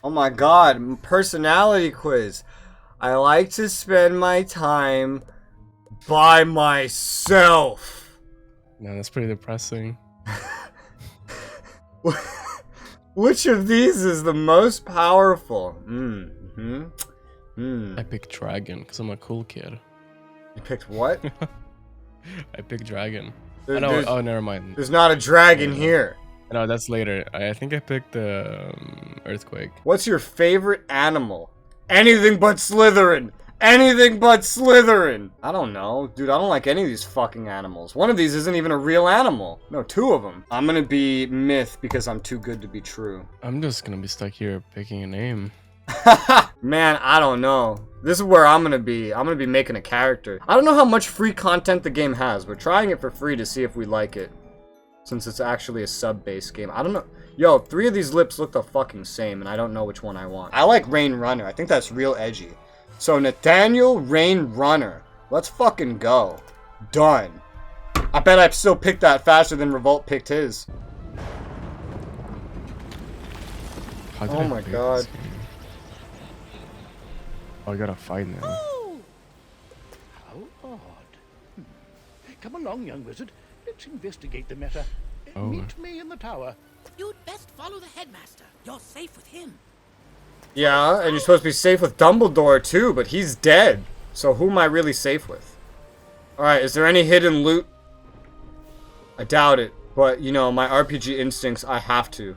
Oh my god, personality quiz. I like to spend my time by myself. Man, that's pretty depressing. Which of these is the most powerful? I picked dragon because I'm a cool kid. You picked what? I picked dragon. There's, Oh, never mind. There's not a dragon here. No, that's later. I think I picked earthquake. What's your favorite animal? Anything but Slytherin. Anything but Slytherin. I don't know. Dude, I don't like any of these fucking animals. One of these isn't even a real animal. No, two of them. I'm gonna be myth because I'm too good to be true. I'm just gonna be stuck here picking a name. Man, I don't know. This is where I'm gonna be. I'm gonna be making a character. I don't know how much free content the game has. We're trying it for free to see if we like it. Since it's actually a sub-based game. I don't know. Yo, 3 of these lips look the fucking same, and I don't know which one I want. I like Rain Runner. I think that's real edgy. So, Nathaniel Rain Runner. Let's fucking go. Done. I bet I still picked that faster than Revolt picked his. Oh my god. Oh, I gotta fight now. Oh! How odd. Come along, young wizard. Let's investigate the matter. Oh. Meet me in the tower. You'd best follow the headmaster. You're safe with him. Yeah, and you're supposed to be safe with Dumbledore too, but he's dead. So who am I really safe with? Alright, is there any hidden loot? I doubt it, but you know, my RPG instincts, I have to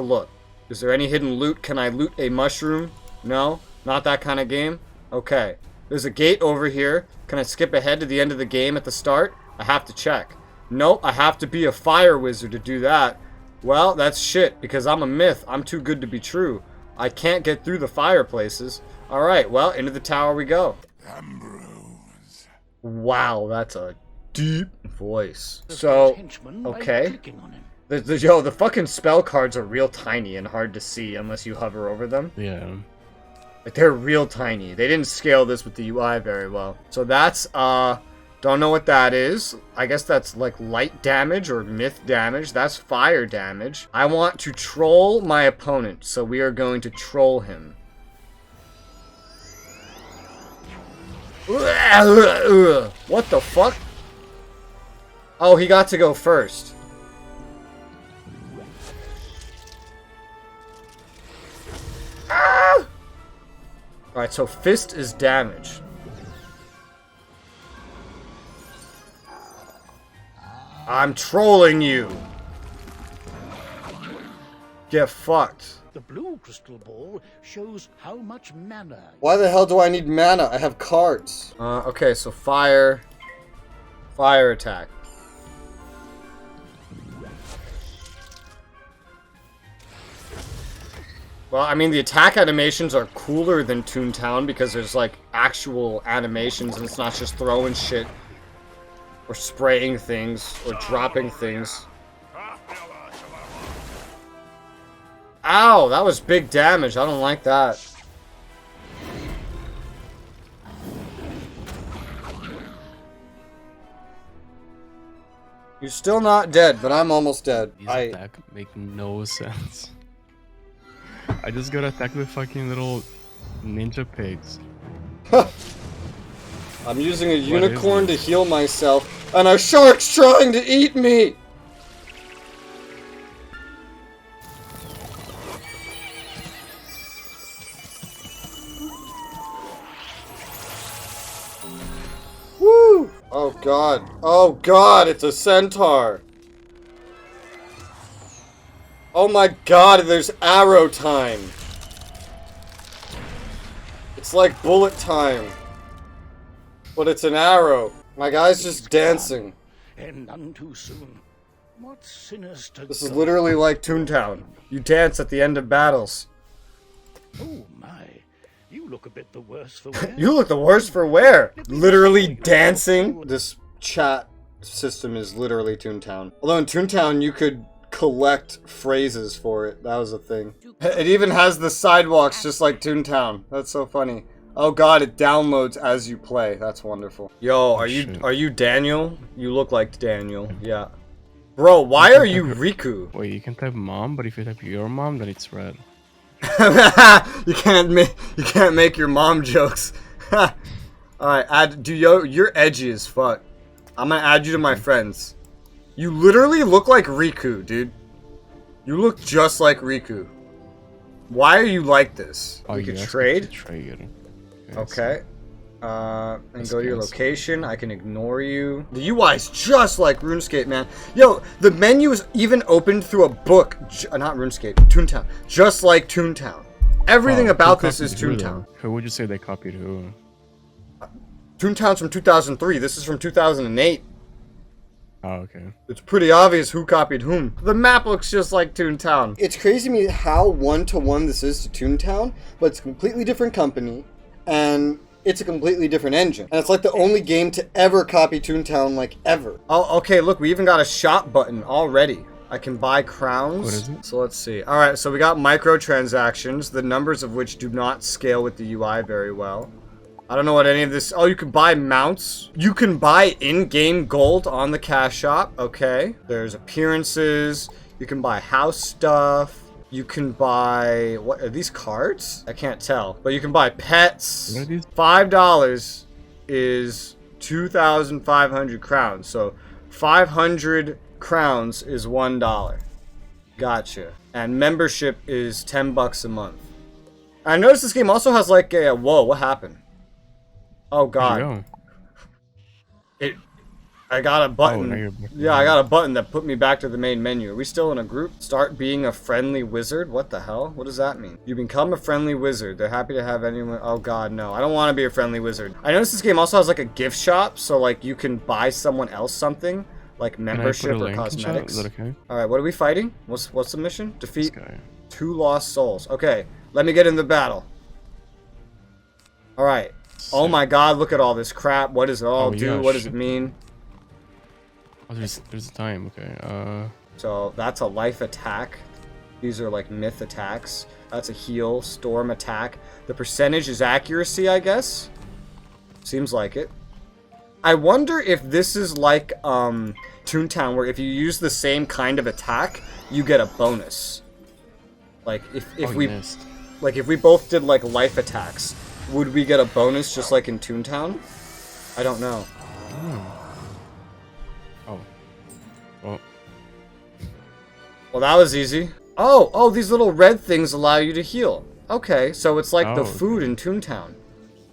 look. Is there any hidden loot? Can I loot a mushroom? No? Not that kind of game? Okay. There's a gate over here. Can I skip ahead to the end of the game at the start? I have to check. Nope, I have to be a fire wizard to do that. Well, that's shit, because I'm a myth. I'm too good to be true. I can't get through the fireplaces. Alright, well, into the tower we go. Ambrose. Wow, that's a deep voice. So, okay. Yo, the fucking spell cards are real tiny and hard to see unless you hover over them. Yeah. Like, they're real tiny. They didn't scale this with the UI very well. So that's, don't know what that is. I guess that's like light damage or myth damage. That's fire damage. I want to troll my opponent, so we are going to troll him. What the fuck? Oh, he got to go first. Ah! Alright, so fist is damage. I'm trolling you. Get fucked. The blue crystal ball shows how much mana. Why the hell do I need mana? I have cards. Okay, so fire. Fire attack. Well, I mean, the attack animations are cooler than Toontown because there's, like, actual animations and it's not just throwing shit. Or spraying things, or dropping things. Ow, that was big damage. I don't like that. You're still not dead, but I'm almost dead. These attack make no sense. I just got attacked with fucking little ninja pigs. I'm using a unicorn to heal myself, and a shark's trying to eat me! Woo! Oh god. Oh god, it's a centaur! Oh my god, there's arrow time! It's like bullet time. But it's an arrow. My guy's just dancing. And none too soon. What sinister. This is literally like Toontown. You dance at the end of battles. Oh my. You look a bit the worse for wear. You look the worse for wear. Literally dancing. This chat system is literally Toontown. Although in Toontown you could collect phrases for it. That was a thing. It even has the sidewalks just like Toontown. That's so funny. Oh god, it downloads as you play. That's wonderful. Yo, are you Daniel? You look like Daniel. Yeah. Bro, why are you Riku? Wait, you can type mom, but if you type your mom, then it's red. You can't make your mom jokes. Alright, you're edgy as fuck. I'm gonna add you to my friends. You literally look like Riku, dude. You look just like Riku. Why are you like this? Oh, We could yeah, trade? Trade. Okay. And go to your location. I can ignore you. The UI is just like RuneScape, man. Yo, the menu is even opened through a book. Not RuneScape, Toontown. Just like Toontown. Everything about this is Toontown. Who would you say they copied who? Toontown's from 2003. This is from 2008. Oh, okay. It's pretty obvious who copied whom. The map looks just like Toontown. It's crazy to me how one-to-one this is to Toontown, but it's a completely different company, and it's a completely different engine. And it's like the only game to ever copy Toontown, like, ever. Oh, okay, look, we even got a shop button already. I can buy crowns. What is it? So let's see. Alright, so we got microtransactions, the numbers of which do not scale with the UI very well. I don't know what any of this... Oh, you can buy mounts. You can buy in-game gold on the cash shop. Okay. There's appearances. You can buy house stuff. You can buy... What are these cards? I can't tell. But you can buy pets. What are these? $5 is 2,500 crowns. So 500 crowns is $1. Gotcha. And membership is 10 bucks a month. I noticed this game also has like a... Whoa, what happened? Oh god. I got a button. Yeah, I got a button that put me back to the main menu. Are we still in a group? Start being a friendly wizard? What the hell? What does that mean? You become a friendly wizard. They're happy to have anyone. Oh god, no. I don't want to be a friendly wizard. I noticed this game also has like a gift shop, so like you can buy someone else something, like membership or cosmetics. Is that okay? Alright, what are we fighting? What's the mission? Defeat 2 lost souls. Okay, let me get in the battle. Alright. Oh my god, look at all this crap. What does it all do? Yeah, what does it mean? Oh, there's a time, okay. So that's a life attack. These are like myth attacks. That's a heal, storm attack. The percentage is accuracy, I guess. Seems like it. I wonder if this is like Toontown, where if you use the same kind of attack, you get a bonus. Like if we both did like life attacks, would we get a bonus just like in Toontown? I don't know. Oh. Well. Well, that was easy. Oh, these little red things allow you to heal. Okay, so it's like the food in Toontown.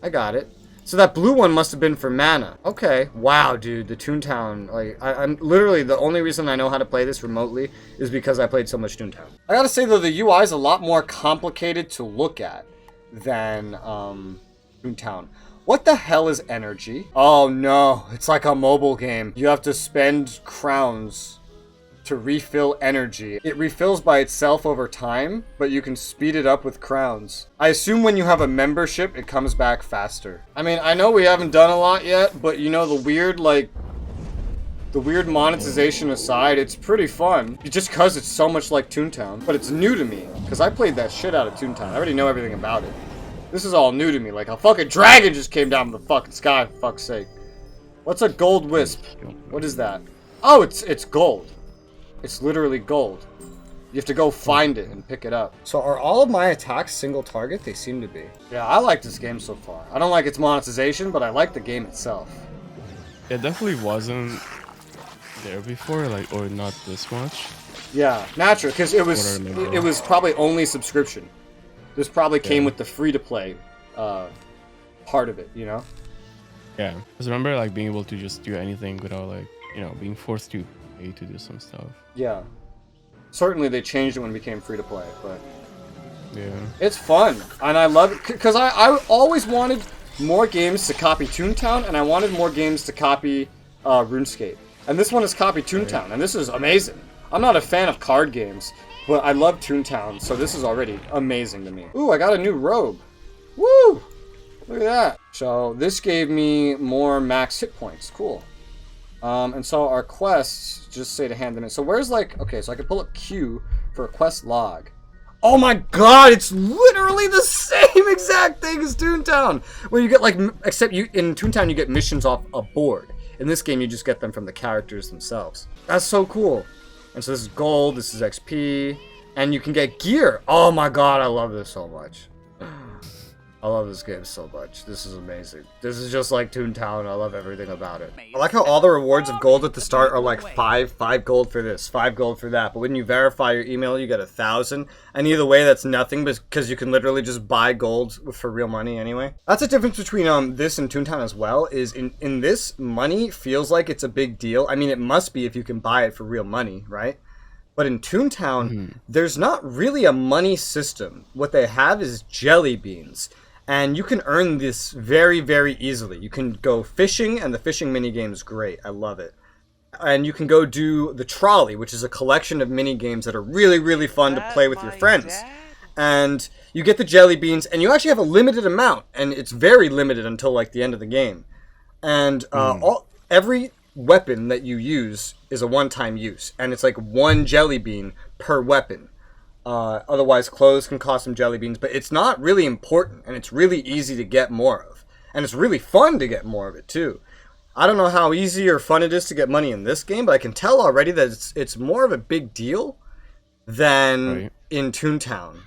I got it. So that blue one must have been for mana. Okay. Wow, dude, the Toontown. Like, I'm literally the only reason I know how to play this remotely is because I played so much Toontown. I gotta say though, the UI is a lot more complicated to look at than Toontown. What the hell is energy? Oh no, it's like a mobile game. You have to spend crowns to refill energy. It refills by itself over time, but you can speed it up with crowns. I assume when you have a membership, it comes back faster. I mean, I know we haven't done a lot yet, but you know, the weird monetization aside, it's pretty fun. Just because it's so much like Toontown. But it's new to me, because I played that shit out of Toontown. I already know everything about it. This is all new to me, like a fucking dragon just came down from the fucking sky, for fuck's sake. What's a gold wisp? What is that? Oh, it's gold. It's literally gold. You have to go find it and pick it up. So are all of my attacks single target? They seem to be. Yeah, I like this game so far. I don't like its monetization, but I like the game itself. It definitely wasn't there before, like, or not this much. Yeah, natural, because it was probably only subscription. This probably came with the free-to-play part of it, you know? Yeah, because remember, like, being able to just do anything without, like, you know, being forced to pay to do some stuff. Yeah. Certainly they changed it when it became free-to-play, but... Yeah. It's fun, and I love it, because I always wanted more games to copy Toontown, and I wanted more games to copy RuneScape. And this one is copied Toontown, and this is amazing. I'm not a fan of card games, but I love Toontown, so this is already amazing to me. Ooh, I got a new robe. Woo! Look at that. So this gave me more max hit points. Cool. And so our quests just say to hand them in. So where's like... Okay, so I can pull up Q for a quest log. Oh my god, it's literally the same exact thing as Toontown! Where you get like... Except in Toontown you get missions off a board. In this game, you just get them from the characters themselves. That's so cool. And so this is gold, this is XP, And you can get gear. Oh my god, I love this so much. I love this game so much. This is amazing. This is just like Toontown. I love everything about it. I like how all the rewards of gold at the start are like 5 gold for this, 5 gold for that. But when you verify your email, you get 1,000. And either way, that's nothing because you can literally just buy gold for real money anyway. That's the difference between this and Toontown as well, is in this, money feels like it's a big deal. I mean, it must be if you can buy it for real money, right? But in Toontown, there's not really a money system. What they have is jelly beans. And you can earn this very, very easily. You can go fishing, and the fishing minigame is great. I love it. And you can go do the trolley, which is a collection of minigames that are really, really fun to play with your friends. And you get the jelly beans, and you actually have a limited amount, and it's very limited until like the end of the game. And every weapon that you use is a one-time use, and it's like 1 jelly bean per weapon. Otherwise, clothes can cost some jelly beans, but it's not really important, and it's really easy to get more of. And it's really fun to get more of it, too. I don't know how easy or fun it is to get money in this game, but I can tell already that it's more of a big deal than in Toontown.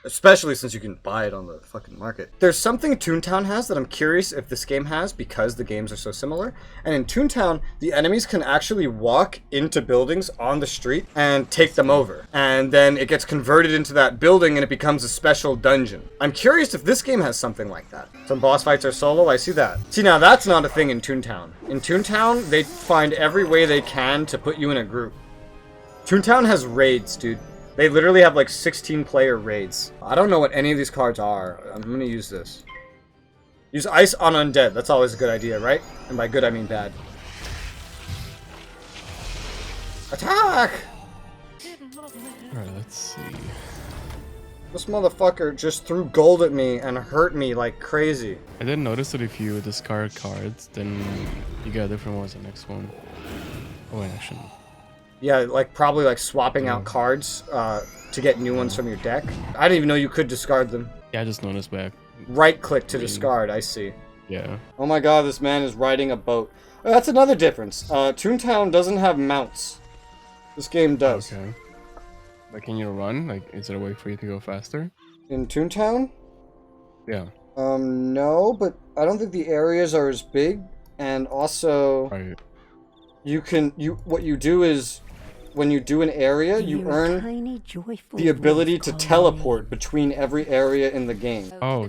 Especially since you can buy it on the fucking market. There's something Toontown has that I'm curious if this game has, because the games are so similar. And in Toontown, the enemies can actually walk into buildings on the street and take them over. And then it gets converted into that building and it becomes a special dungeon. I'm curious if this game has something like that. Some boss fights are solo, I see that. See, now that's not a thing in Toontown. In Toontown, they find every way they can to put you in a group. Toontown has raids, dude. They literally have like 16-player raids. I don't know what any of these cards are. I'm gonna use this. Use ice on undead. That's always a good idea, right? And by good, I mean bad. Attack! Alright, let's see. This motherfucker just threw gold at me and hurt me like crazy. I didn't notice that if you discard cards, then you get different ones the next one. Oh, wait, actually. Yeah, like probably like swapping out cards to get new ones from your deck. I didn't even know you could discard them. Yeah, I just noticed back. Right click to discard, I see. Yeah. Oh my god, this man is riding a boat. Oh, that's another difference. Toontown doesn't have mounts. This game does. Okay. But can you run? Like, is there a way for you to go faster? In Toontown? Yeah. No, but I don't think the areas are as big. And also, what you do is, when you do an area, you earn the ability to teleport between every area in the game. Oh,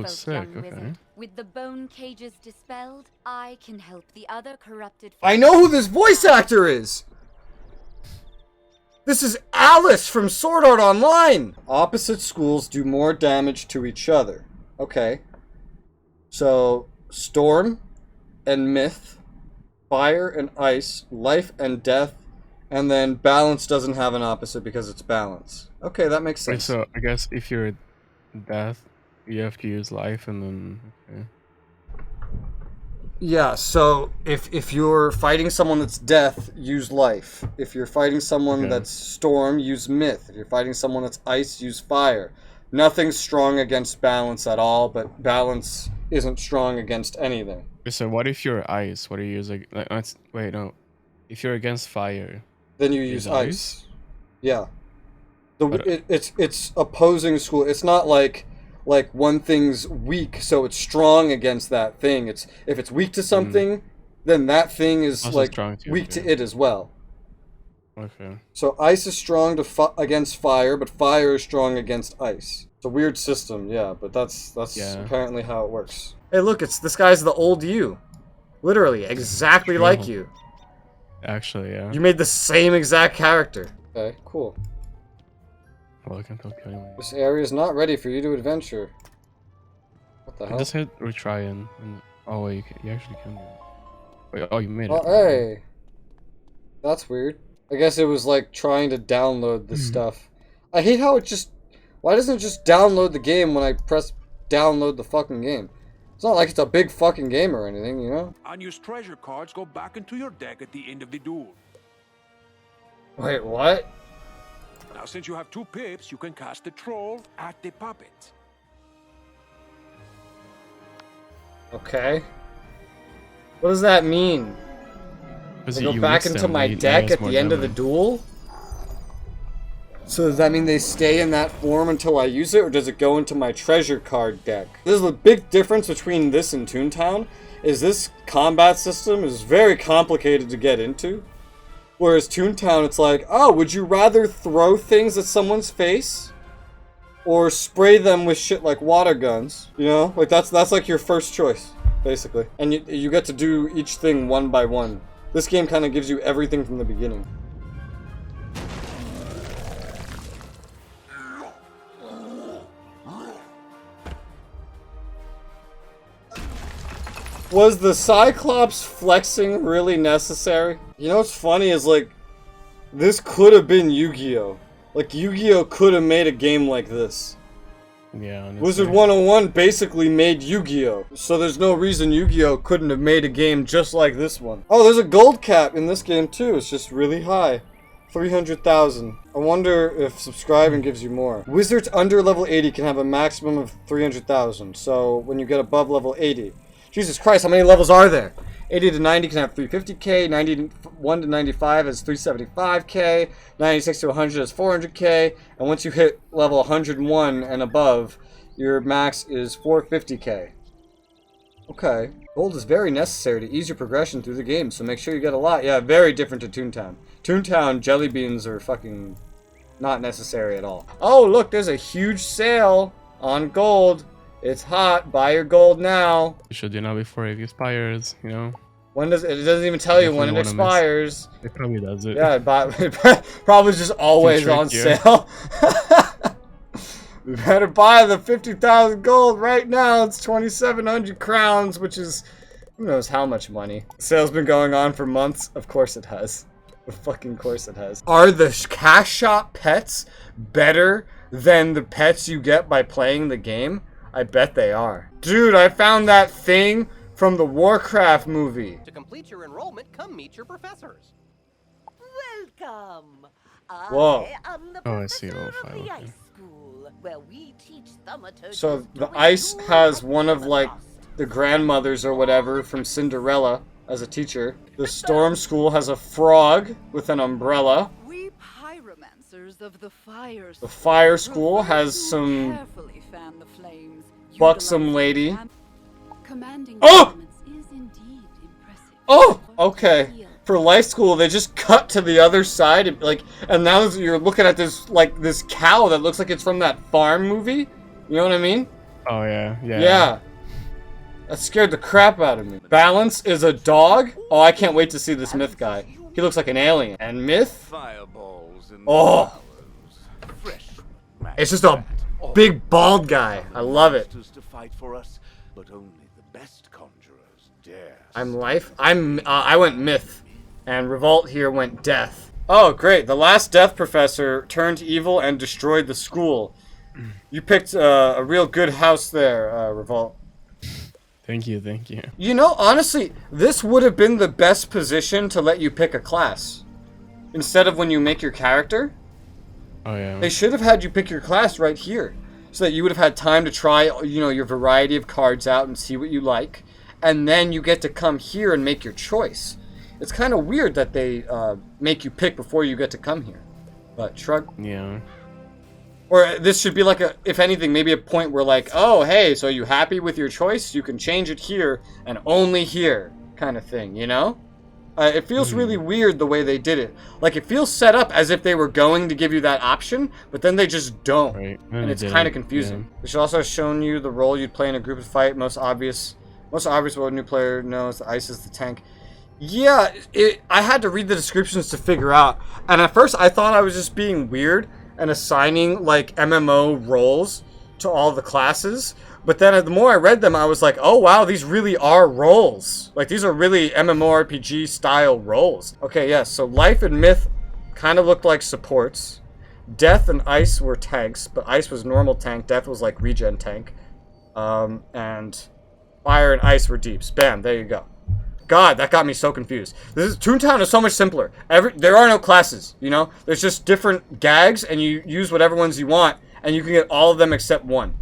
sick, okay. With the bone cages dispelled, I can help the other corrupted. I know who this voice actor is! This is Alice from Sword Art Online! Opposite schools do more damage to each other. Okay. So, Storm and Myth, Fire and Ice, Life and Death, and then Balance doesn't have an opposite because it's Balance. Okay, that makes sense. Wait, so I guess if you're Death, you have to use Life and then... Okay. Yeah, so if you're fighting someone that's Death, use Life. If you're fighting someone that's Storm, use Myth. If you're fighting someone that's Ice, use Fire. Nothing's strong against Balance at all, but Balance isn't strong against anything. So what if you're Ice? What do you use? Like, wait, no. If you're against Fire, then you use Ice. Yeah. It's opposing school. It's not like one thing's weak, so it's strong against that thing. If it's weak to something, then that thing is also like weak to it as well. Okay. So Ice is strong against Fire, but Fire is strong against Ice. It's a weird system, yeah, but that's apparently how it works. Hey, look, this guy's the old you. Literally, exactly like you. Actually, yeah. You made the same exact character. Okay, cool. Well, I can't help you anyway. This area is not ready for you to adventure. What the hell? Just hit retry and oh wait, you actually can do it. Wait, oh, you made it. Hey! That's weird. I guess it was like trying to download the stuff. I hate how it just... Why doesn't it just download the game when I press download the fucking game? It's not like it's a big fucking game or anything, you know? Unused treasure cards go back into your deck at the end of the duel. Wait, what? Now, since you have 2 pips, you can cast the troll at the puppet. Okay. What does that mean? I go back into my deck at the end of the duel? So does that mean they stay in that form until I use it, or does it go into my treasure card deck? There's a big difference between this and Toontown, is this combat system is very complicated to get into. Whereas Toontown, it's like, oh, would you rather throw things at someone's face? Or spray them with shit like water guns? You know? Like, that's like your first choice, basically. And you get to do each thing one by one. This game kind of gives you everything from the beginning. Was the Cyclops flexing really necessary? You know what's funny is, like, this could have been Yu-Gi-Oh! Like, Yu-Gi-Oh! Could have made a game like this. Yeah, honestly. Wizard101 basically made Yu-Gi-Oh! So there's no reason Yu-Gi-Oh! Couldn't have made a game just like this one. Oh, there's a gold cap in this game too. It's just really high. 300,000. I wonder if subscribing gives you more. Wizards under level 80 can have a maximum of 300,000. So when you get above level 80... Jesus Christ, how many levels are there? 80 to 90 can have 350k, 91 to 95 has 375k, 96 to 100 has 400k, and once you hit level 101 and above, your max is 450k. Okay. Gold is very necessary to ease your progression through the game, so make sure you get a lot. Yeah, very different to Toontown. Toontown, jelly beans are fucking not necessary at all. Oh, look, there's a huge sale on gold. It's hot. Buy your gold now. You should do now before it expires, you know? When does it doesn't even tell you when it expires. It probably does it. Yeah, it probably just always on sale. We better buy the 50,000 gold right now. It's 2,700 crowns, which is who knows how much money. The sale's been going on for months. Of course it has. Of fucking course it has. Are the cash shop pets better than the pets you get by playing the game? I bet they are. Dude, I found that thing from the Warcraft movie. To complete your enrollment, come meet your professors. Welcome. Whoa. I am the Oh, I see. professor Oh, of fine, the okay. Ice School, where we teach thaumaturges So to the ice endure has one of like permafrost. the grandmothers or whatever from Cinderella as a teacher. The Storm School has a frog with an umbrella. We pyromancers of the fire The Fire School has some carefully fan the flames, buxom lady. Commanding Oh! is indeed impressive. Oh, okay. For Life School, they just cut to the other side, and, like, and now you're looking at this like this cow that looks like it's from that farm movie. You know what I mean? Oh, yeah. Yeah. Yeah. That scared the crap out of me. Balance is a dog? Oh, I can't wait to see this Myth guy. He looks like an alien. And Myth? Fireballs and Oh! fresh It's just a big bald guy. I love it. to fight for us, but only the best conjurers dare. I'm Life. I went Myth. And Revolt here went Death. Oh, great. The last Death Professor turned evil and destroyed the school. You picked a real good house there, Revolt. Thank you, thank you. You know, honestly, this would have been the best position to let you pick a class. Instead of when you make your character. Oh, yeah. They should have had you pick your class right here. So that you would have had time to try, you know, your variety of cards out and see what you like. And then you get to come here and make your choice. It's kind of weird that they make you pick before you get to come here. But shrug. Yeah. Or this should be like a, if anything, maybe a point where like, oh, hey, so are you happy with your choice? You can change it here and only here kind of thing, you know? It feels really weird the way they did it. Like, it feels set up as if they were going to give you that option, but then they just don't. Right. And it's kind of confusing. Yeah. It should also have shown you the role you'd play in a group fight. Most obvious what a new player knows, the ice is the tank. Yeah, I had to read the descriptions to figure out. And at first, I thought I was just being weird and assigning, like, MMO roles to all the classes. But then the more I read them, I was like, oh, wow, these really are roles. Like, these are really MMORPG-style roles. Okay, yes, so Life and Myth kind of looked like supports. Death and Ice were tanks, but Ice was normal tank. Death was, like, regen tank. And Fire and Ice were deeps. Bam, there you go. God, that got me so confused. Toontown is so much simpler. There are no classes, you know? There's just different gags, and you use whatever ones you want, and you can get all of them except one.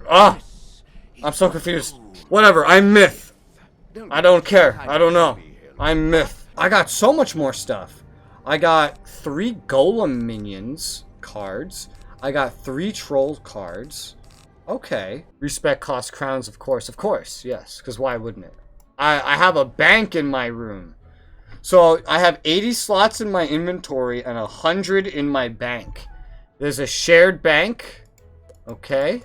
Ah! I'm so confused. Whatever, I'm Myth. I don't care. I don't know. I'm Myth. I got so much more stuff. I got 3 Golem Minions cards. I got 3 Troll cards. Okay. Respect cost crowns, of course, yes. Because why wouldn't it? I have a bank in my room. So I have 80 slots in my inventory and 100 in my bank. There's a shared bank. Okay.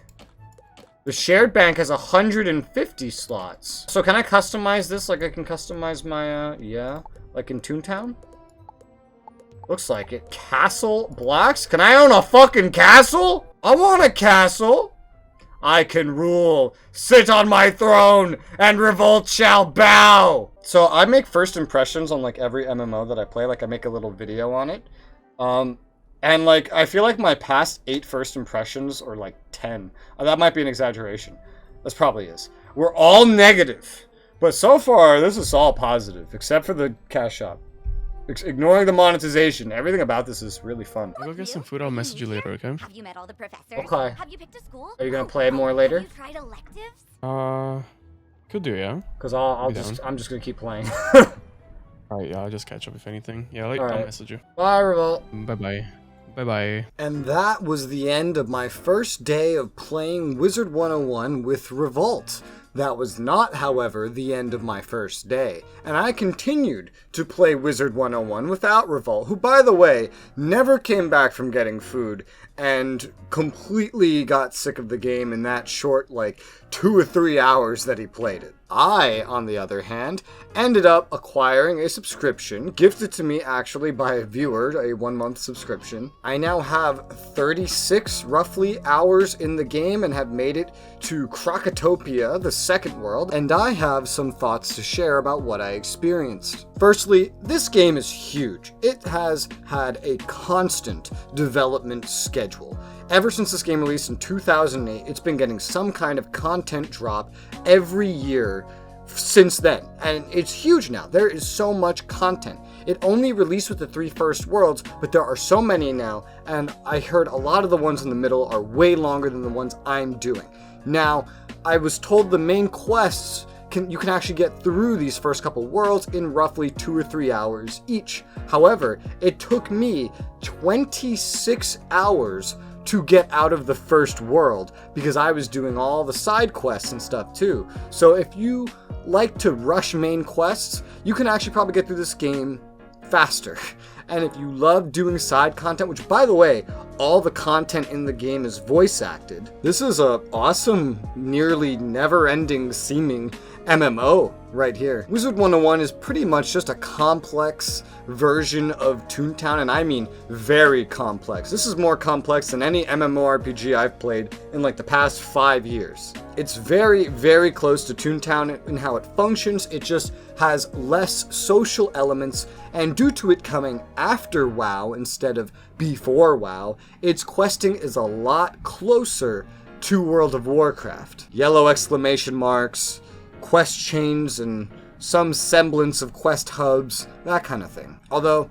The shared bank has 150 slots. So can I customize this? Like I can customize my, yeah. Like in Toontown? Looks like it. Castle blocks? Can I own a fucking castle? I want a castle. I can rule, sit on my throne, and revolt shall bow. So I make first impressions on like every MMO that I play. Like I make a little video on it. And like, I feel like my past 8 first impressions, or like 10, that might be an exaggeration. This probably is. We're all negative. But so far, this is all positive, except for the cash shop. Ignoring the monetization. Everything about this is really fun. I'll go get some food. I'll message you later, okay? Have you met all the professors? Okay. Have you picked a school? Are you gonna play more later? Have you tried electives? Could do, yeah. Because I'm just gonna keep playing. Alright, yeah, I'll just catch up if anything. Yeah, I'll Alright. message you. Bye, Revolt. Bye-bye. Bye-bye. And that was the end of my first day of playing Wizard101 with Revolt. That was not, however, the end of my first day, and I continued to play Wizard101 without Revolt, who, by the way, never came back from getting food, and completely got sick of the game in that short, like, 2 or 3 hours that he played it. I, on the other hand, ended up acquiring a subscription, gifted to me actually by a viewer, a 1-month subscription. I now have 36, roughly, hours in the game and have made it to Krokotopia, the second world, and I have some thoughts to share about what I experienced. Firstly, this game is huge. It has had a constant development schedule. Ever since this game released in 2008, it's been getting some kind of content drop every year since then. And it's huge now. There is so much content. It only released with the 3 first worlds, but there are so many now, and I heard a lot of the ones in the middle are way longer than the ones I'm doing. Now, I was told the main quests you can actually get through these first couple worlds in roughly 2 or 3 hours each. However, it took me 26 hours to get out of the first world because I was doing all the side quests and stuff too. So if you like to rush main quests, you can actually probably get through this game faster. And if you love doing side content, which by the way, all the content in the game is voice acted. This is a awesome, nearly never-ending seeming MMO right here. Wizard101 is pretty much just a complex version of Toontown, and I mean very complex. This is more complex than any MMORPG I've played in like the past 5 years. It's very, very close to Toontown in how it functions. It just has less social elements, and due to it coming after WoW instead of before WoW, its questing is a lot closer to World of Warcraft. Yellow exclamation marks, quest chains, and some semblance of quest hubs, that kind of thing. Although,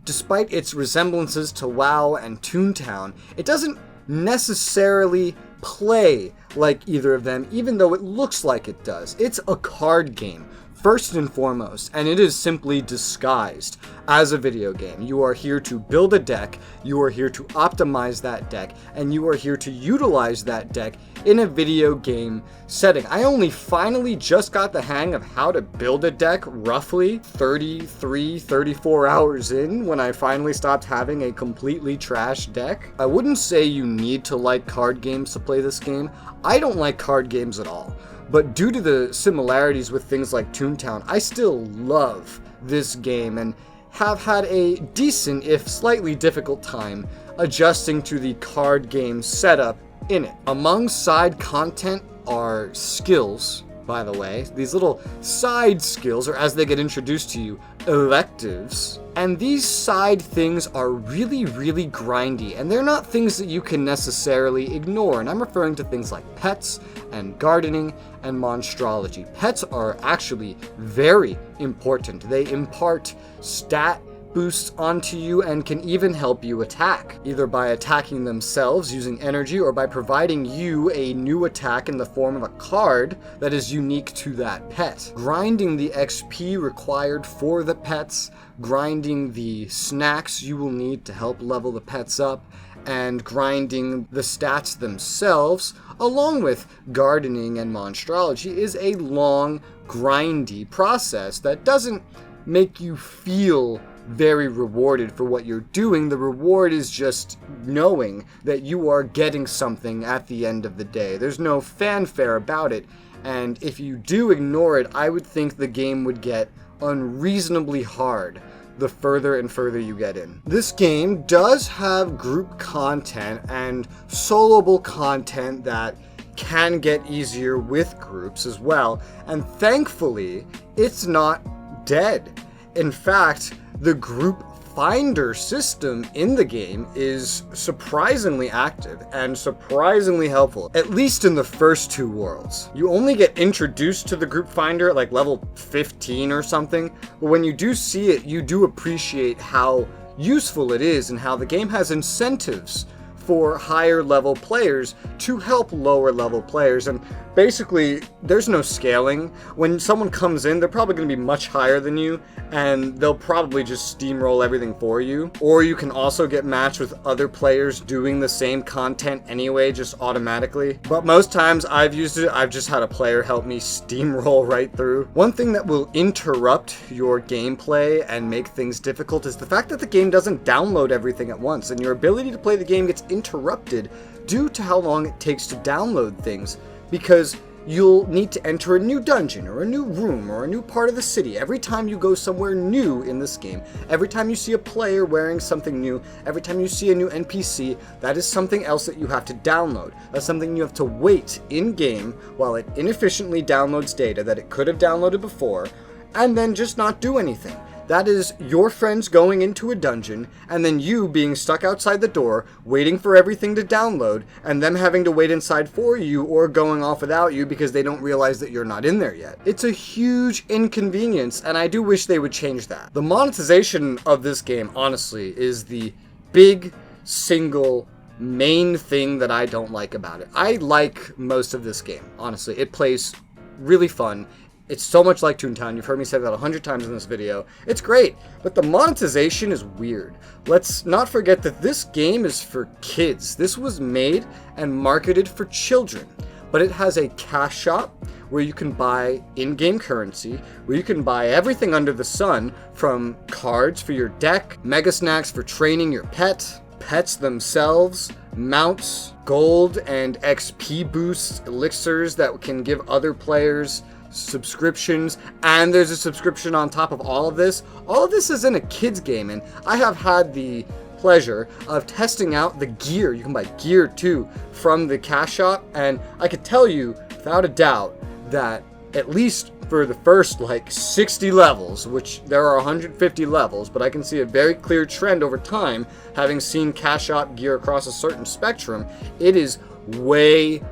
despite its resemblances to WoW and Toontown, it doesn't necessarily play like either of them, even though it looks like it does. It's a card game, first and foremost, and it is simply disguised as a video game. You are here to build a deck, you are here to optimize that deck, and you are here to utilize that deck in a video game setting. I only finally just got the hang of how to build a deck roughly 34 hours in when I finally stopped having a completely trash deck. I wouldn't say you need to like card games to play this game. I don't like card games at all. But due to the similarities with things like Toontown, I still love this game and have had a decent, if slightly difficult time adjusting to the card game setup in it. Among side content are skills, by the way. These little side skills, or as they get introduced to you, electives. And these side things are really, really grindy, and they're not things that you can necessarily ignore. And I'm referring to things like pets and gardening and monstrology. Pets are actually very important. They impart stat boosts onto you and can even help you attack, either by attacking themselves using energy or by providing you a new attack in the form of a card that is unique to that pet. Grinding the XP required for the pets, grinding the snacks you will need to help level the pets up, and grinding the stats themselves, along with gardening and monstrology, is a long, grindy process that doesn't make you feel very rewarded for what you're doing. The reward is just knowing that you are getting something at the end of the day. There's no fanfare about it, and if you do ignore it, I would think the game would get unreasonably hard the further and further you get in. This game does have group content and soloable content that can get easier with groups as well, and thankfully, it's not dead. In fact, the group finder system in the game is surprisingly active and surprisingly helpful, at least in the first 2 worlds. You only get introduced to the group finder at like level 15 or something, but when you do see it, you do appreciate how useful it is and how the game has incentives for higher level players to help lower level players. And basically, there's no scaling. When someone comes in, they're probably going to be much higher than you, and they'll probably just steamroll everything for you. Or you can also get matched with other players doing the same content anyway, just automatically. But most times I've used it, I've just had a player help me steamroll right through. One thing that will interrupt your gameplay and make things difficult is the fact that the game doesn't download everything at once, and your ability to play the game gets interrupted due to how long it takes to download things, because you'll need to enter a new dungeon or a new room or a new part of the city every time you go somewhere new in this game. Every time you see a player wearing something new, every time you see a new NPC, that is something else that you have to download. That's something you have to wait in-game while it inefficiently downloads data that it could have downloaded before, and then just not do anything. That is your friends going into a dungeon, and then you being stuck outside the door, waiting for everything to download, and them having to wait inside for you or going off without you because they don't realize that you're not in there yet. It's a huge inconvenience, and I do wish they would change that. The monetization of this game, honestly, is the big single main thing that I don't like about it. I like most of this game, honestly. It plays really fun. It's so much like Toontown. You've heard me say that 100 times in this video. It's great, but the monetization is weird. Let's not forget that this game is for kids. This was made and marketed for children, but it has a cash shop where you can buy in-game currency, where you can buy everything under the sun, from cards for your deck, mega snacks for training your pet, pets themselves, mounts, gold and XP boosts, elixirs that can give other players subscriptions, and there's a subscription on top of all of this. All of this is in a kid's game, and I have had the pleasure of testing out the gear. You can buy gear too from the cash shop, and I could tell you without a doubt that at least for the first like 60 levels, which there are 150 levels, but I can see a very clear trend over time, having seen cash shop gear across a certain spectrum, it is way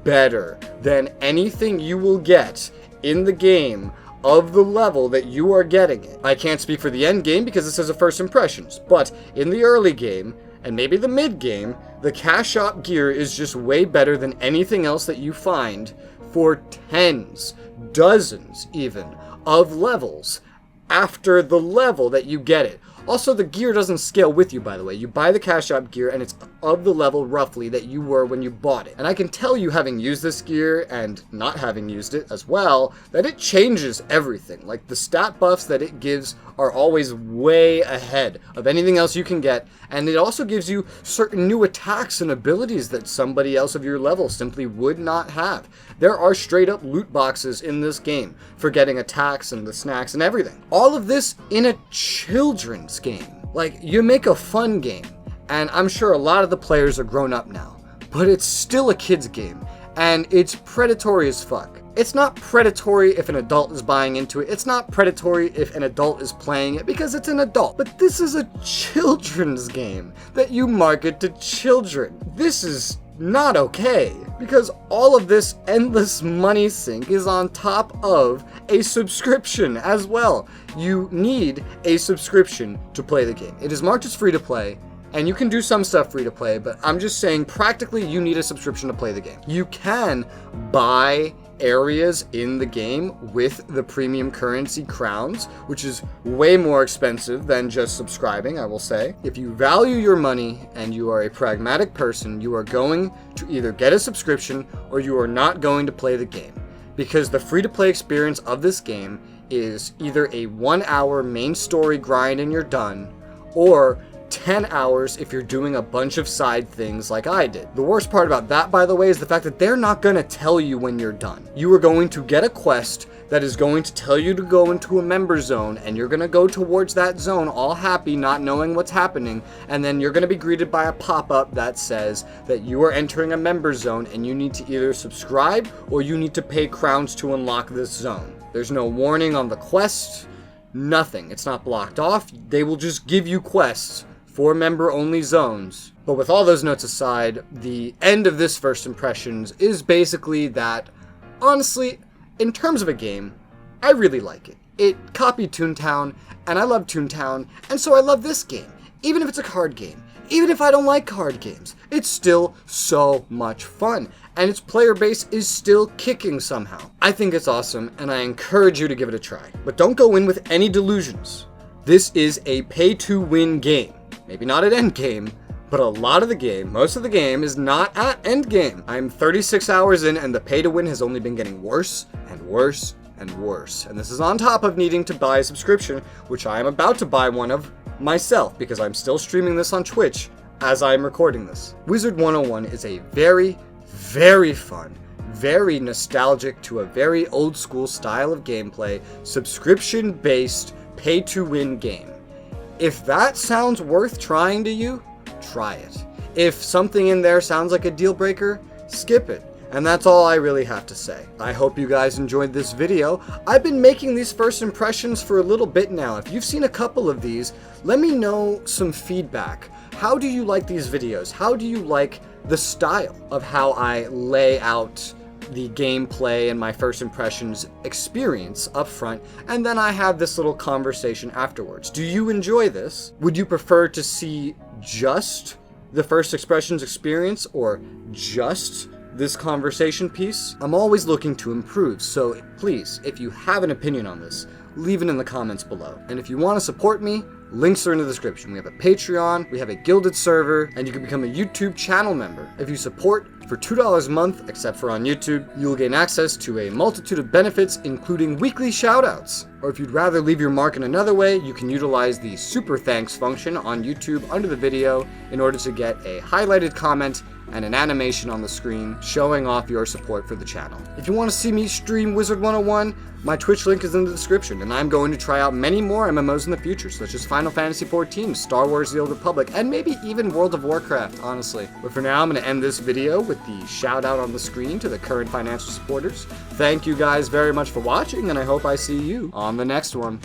better than anything you will get in the game of the level that you are getting it. I can't speak for the end game because this is a first impressions, but in the early game, and maybe the mid game, the cash shop gear is just way better than anything else that you find for tens, dozens even, of levels after the level that you get it. Also, the gear doesn't scale with you, by the way. You buy the cash shop gear, and it's of the level, roughly, that you were when you bought it. And I can tell you, having used this gear, and not having used it as well, that it changes everything. Like, the stat buffs that it gives are always way ahead of anything else you can get, and it also gives you certain new attacks and abilities that somebody else of your level simply would not have. There are straight-up loot boxes in this game for getting attacks and the snacks and everything. All of this in a children's game. Like, you make a fun game, and I'm sure a lot of the players are grown up now, but it's still a kid's game, and it's predatory as fuck. It's not predatory if an adult is buying into it. It's not predatory if an adult is playing it, because it's an adult. But this is a children's game that you market to children. This is not okay, because all of this endless money sink is on top of a subscription as well. You need a subscription to play the game. It is marked as free to play, and you can do some stuff free to play, but I'm just saying practically you need a subscription to play the game. You can buy areas in the game with the premium currency crowns, which is way more expensive than just subscribing, I will say. If you value your money and you are a pragmatic person, you are going to either get a subscription or you are not going to play the game, because the free-to-play experience of this game is either a 1-hour main story grind and you're done, or 10 hours if you're doing a bunch of side things like I did. The worst part about that, by the way, is the fact that they're not going to tell you when you're done. You are going to get a quest that is going to tell you to go into a member zone, and you're going to go towards that zone all happy, not knowing what's happening, and then you're going to be greeted by a pop-up that says that you are entering a member zone and you need to either subscribe or you need to pay crowns to unlock this zone. There's no warning on the quest, nothing. It's not blocked off. They will just give you quests for member-only zones. But with all those notes aside, the end of this first impressions is basically that, honestly, in terms of a game, I really like it. It copied Toontown, and I love Toontown, and so I love this game. Even if it's a card game, even if I don't like card games, it's still so much fun, and its player base is still kicking somehow. I think it's awesome, and I encourage you to give it a try. But don't go in with any delusions. This is a pay-to-win game. Maybe not at endgame, but a lot of the game, most of the game, is not at endgame. I'm 36 hours in, and the pay-to-win has only been getting worse and worse and worse. And this is on top of needing to buy a subscription, which I am about to buy one of myself, because I'm still streaming this on Twitch as I'm recording this. Wizard101 is a very, very fun, very nostalgic to a very old school style of gameplay, subscription-based, pay-to-win game. If that sounds worth trying to you, try it. If something in there sounds like a deal breaker, skip it. And that's all I really have to say. I hope you guys enjoyed this video. I've been making these first impressions for a little bit now. If you've seen a couple of these, let me know some feedback. How do you like these videos? How do you like the style of how I lay out the gameplay and my first impressions experience up front, and then I have this little conversation afterwards? Do you enjoy this? Would you prefer to see just the first expressions experience or just this conversation piece? I'm always looking to improve, so please, if you have an opinion on this, leave it in the comments below. And if you want to support me, links are in the description. We have a Patreon, we have a Guilded server, and you can become a YouTube channel member. If you support for $2 a month, except for on YouTube, you will gain access to a multitude of benefits, including weekly shoutouts. Or if you'd rather leave your mark in another way, you can utilize the super thanks function on YouTube under the video in order to get a highlighted comment and an animation on the screen showing off your support for the channel. If you want to see me stream Wizard101, my Twitch link is in the description, and I'm going to try out many more MMOs in the future, such as Final Fantasy XIV, Star Wars The Old Republic, and maybe even World of Warcraft, honestly. But for now, I'm going to end this video with the shout out on the screen to the current financial supporters. Thank you guys very much for watching, and I hope I see you on the next one.